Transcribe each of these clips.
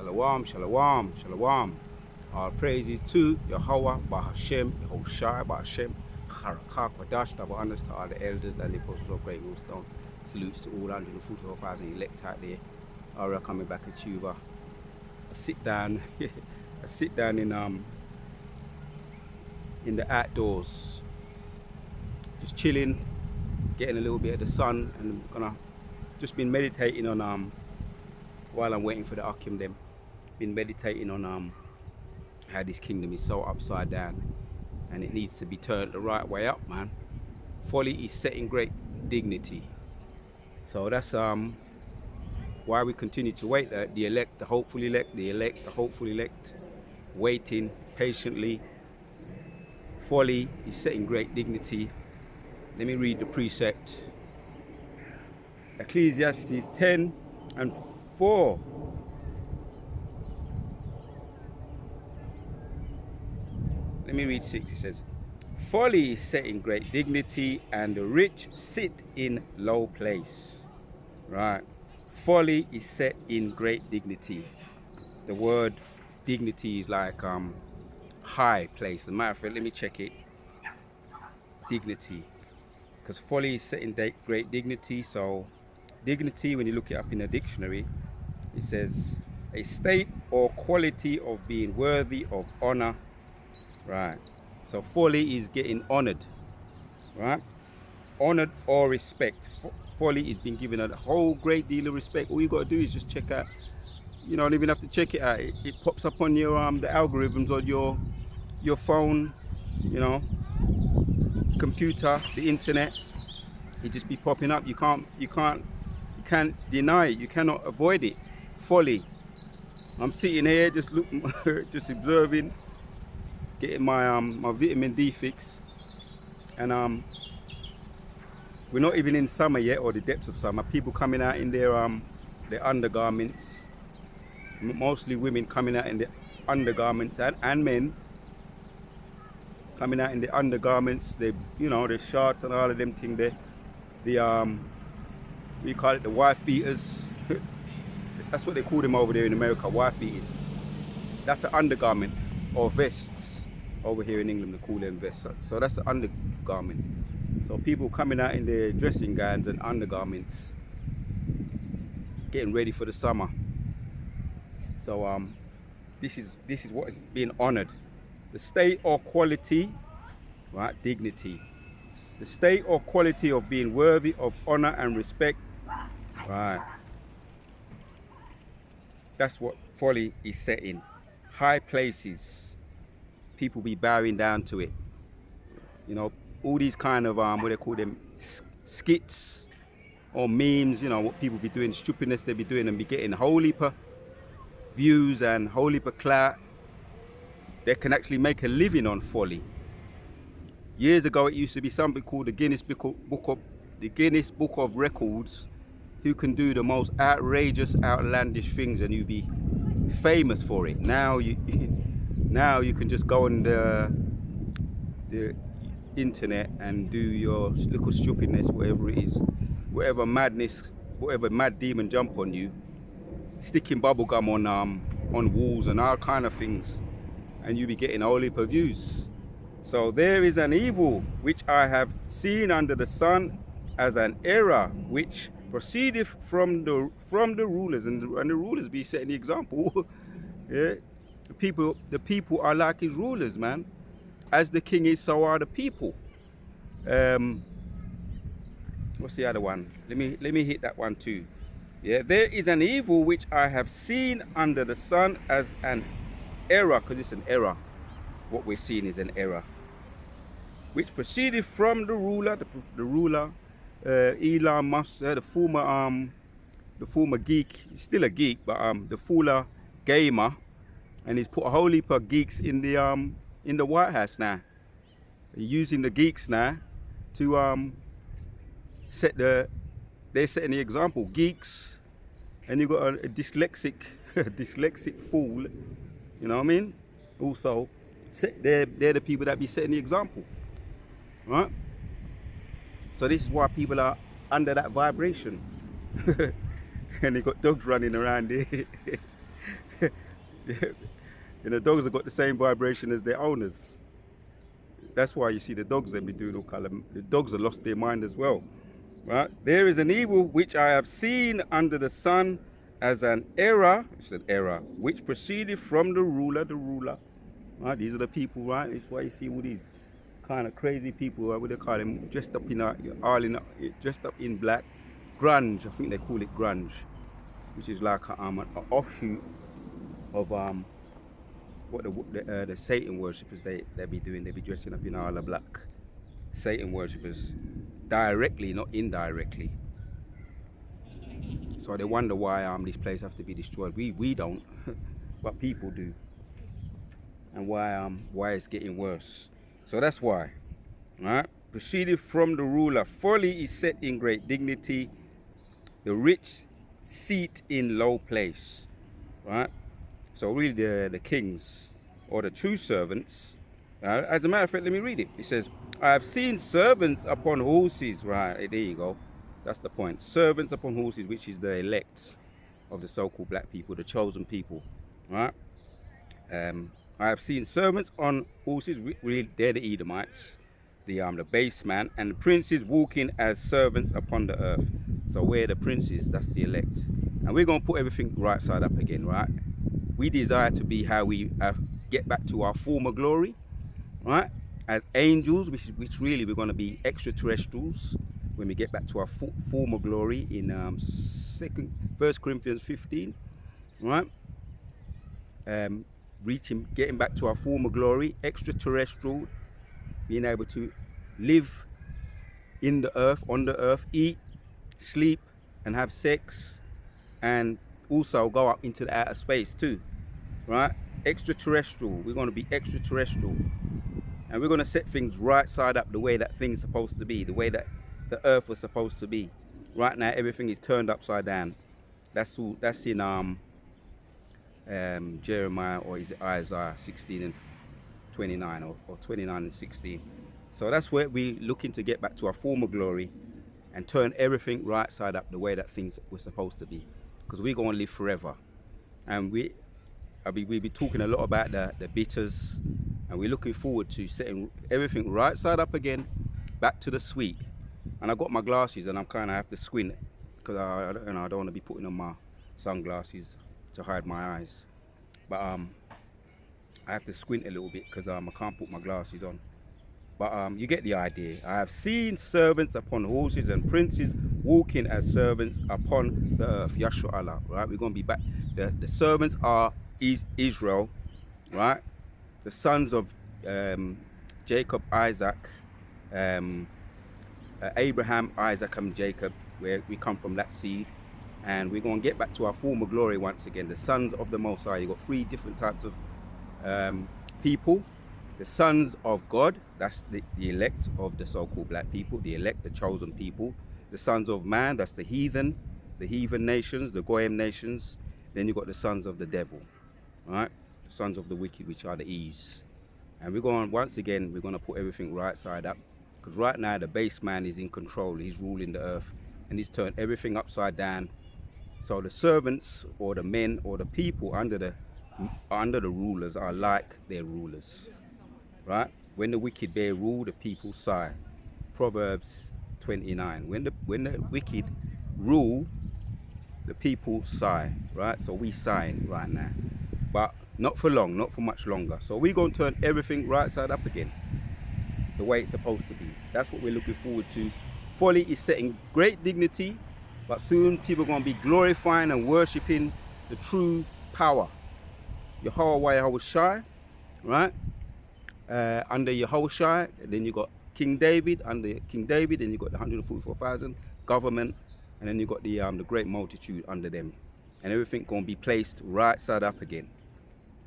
Shalom, shalom, shalom. All praises to Yahweh, Bahashem, Yehoshai, Bahashem, Charakah, Kwadash, double honors to all the elders and the apostles of Great Millstone. Salutes to all 144,000 elect out there. All right, coming back at you. I sit down, I sit down in the outdoors, just chilling, getting a little bit of the sun, and I'm gonna just been meditating on while I'm waiting for the Akim them. Been meditating on how this kingdom is so upside down and it needs to be turned the right way up, man. Folly is setting great dignity. So that's why we continue to wait. The elect, the hopeful elect, the elect, the hopeful elect, waiting patiently. Folly is setting great dignity. Let me read the precept. Ecclesiastes 10:4. Let me read 6. It says, folly is set in great dignity, and the rich sit in low place. Right. Folly is set in great dignity. The word dignity is like high place. As a matter of fact, let me check it. Dignity. Because folly is set in great dignity. So dignity, when you look it up in the dictionary, it says a state or quality of being worthy of honor. Right. So folly is getting honored. Right. Honored or respect. Folly is being given a whole great deal of respect. All you got to do is just check out. You don't even have to check it out. It pops up on your the algorithms on your phone, you know, computer, the internet. It just be popping up. You can't deny it. You cannot avoid it. Folly. I'm sitting here just just observing, getting my my vitamin D fix, and we're not even in summer yet, or the depths of summer. People coming out in their undergarments, mostly women coming out in their undergarments, and men coming out in the undergarments. They, you know, the shorts and all of them thing there. We call it the wife beaters. That's what they call them over there in America, wife beaters. That's an undergarment, or vests. Over here in England, they call them vests. So that's the undergarment. So people coming out in their dressing gowns and undergarments, getting ready for the summer. So this is what is being honored. The state or quality, right? Dignity. The state or quality of being worthy of honor and respect, right? That's what folly is set in. High places. People be bowing down to it. You know, all these kind of what they call them, skits or memes. You know, what people be doing, stupidness they be doing, and be getting whole heap of views and whole heap of clout. They can actually make a living on folly. Years ago, it used to be something called the Guinness Book of Records, who can do the most outrageous, outlandish things, and you be famous for it. Now you can just go on the internet and do your little stupidness, whatever it is, whatever madness, whatever mad demon jump on you, sticking bubble gum on walls and all kind of things, and you be getting a whole heap of views. So there is an evil which I have seen under the sun, as an error which proceedeth from the rulers, and the rulers be setting the example. Yeah. The people are like his rulers, man. As the king is, so are the people. What's the other one? Let me hit that one too. Yeah, there is an evil which I have seen under the sun, as an error, because it's an error. What we're seeing is an error, which proceeded from the ruler, Elon Musk, the former geek, still a geek, but the fuller gamer. And he's put a whole heap of geeks in the White House now. He's using the geeks now to they're setting the example. Geeks, and you've got a dyslexic fool. You know what I mean? Also, they're the people that be setting the example, right? So this is why people are under that vibration, and they got dogs running around there. And the dogs have got the same vibration as their owners. That's why you see the dogs they be doing all kind of. The dogs have lost their mind as well, right? There is an evil which I have seen under the sun, as an error. It's an error which proceeded from the ruler. The ruler, right? These are the people, right? That's why you see all these kind of crazy people. What do they call them? Dressed up in all in dressed up in black. Grunge, I think they call it grunge, which is like an offshoot of what the Satan worshippers they be doing. They be dressing up in all the black. Satan worshippers, directly, not indirectly. So they wonder why these places have to be destroyed. We don't, but people do, and why it's getting worse. So that's why, right? Proceeded from the ruler. Folly is set in great dignity. The rich seat in low place, right? So really the kings or the true servants, as a matter of fact, let me read it. It says, I have seen servants upon horses, right? There you go. That's the point. Servants upon horses, which is the elect of the so-called black people, the chosen people, right? I have seen servants on horses, really they're the Edomites, the base man, and the princes walking as servants upon the earth. So we're the princes, that's the elect. And we're going to put everything right side up again, right? We desire to be how we get back to our former glory, right? As angels, which really we're going to be extraterrestrials when we get back to our former glory in 1 Corinthians 15, right? Getting back to our former glory, extraterrestrial, being able to live in the earth, on the earth, eat, sleep, and have sex, and also go up into the outer space too, right? Extraterrestrial. We're going to be extraterrestrial, and we're going to set things right side up the way that things supposed to be, the way that the earth was supposed to be. Right now, everything is turned upside down. That's all. That's in Jeremiah, or is it Isaiah 16 and 29, or 29 and 16. So that's where we're looking to get back to our former glory and turn everything right side up the way that things were supposed to be, because we're going to live forever. And we'll be talking a lot about the bitters, and we're looking forward to setting everything right side up again, back to the sweet. And I got my glasses, and I'm kind of have to squint because I don't want to be putting on my sunglasses to hide my eyes. But I have to squint a little bit because I can't put my glasses on. But you get the idea. I have seen servants upon horses and princes walking as servants upon the earth. Yashua Allah, right? We're going to be back. The servants are Israel, right? The sons of Jacob, Isaac, Abraham, Isaac, and Jacob, where we come from that seed. And we're going to get back to our former glory once again. The sons of the Most High. You've got three different types of people. The sons of God, that's the elect of the so-called black people, the elect, the chosen people. The sons of man, that's the heathen nations, the Goyim nations. Then you've got the sons of the devil, right? The sons of the wicked, which are the E's. And we're going, once again, we're going to put everything right side up. Because right now the base man is in control. He's ruling the earth, and he's turned everything upside down. So the servants, or the men, or the people under the rulers are like their rulers, right? When the wicked bear rule, the people sigh. Proverbs 29. When the wicked rule, the people sigh, right? So we sighing right now, but not for long, not for much longer. So we're going to turn everything right side up again, the way it's supposed to be. That's what we're looking forward to. Folly is setting great dignity, but soon people are going to be glorifying and worshipping the true power. Yahweh, right? Under Yahushua, then you got King David. Under King David, then you got the 144,000 government, and then you got the great multitude under them, and everything gonna be placed right side up again.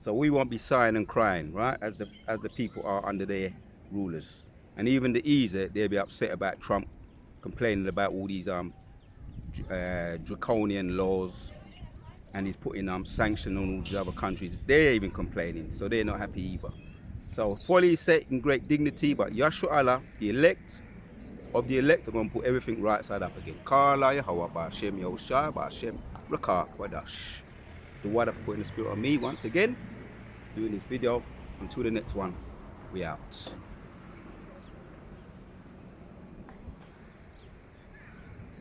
So we won't be sighing and crying, right, as the people are under their rulers. And even the E's, they'll be upset about Trump complaining about all these draconian laws, and he's putting sanctions on all these other countries. They're even complaining, so they're not happy either. So Folly is set in great dignity, but Yashua Allah, the elect of the elect, are going to put everything right side up again. Kala Yahweh Ba'ashem Yahushua Ba'ashem Rakah Wadash. the word I've put in the spirit of me once again doing this video. Until the next one, we out.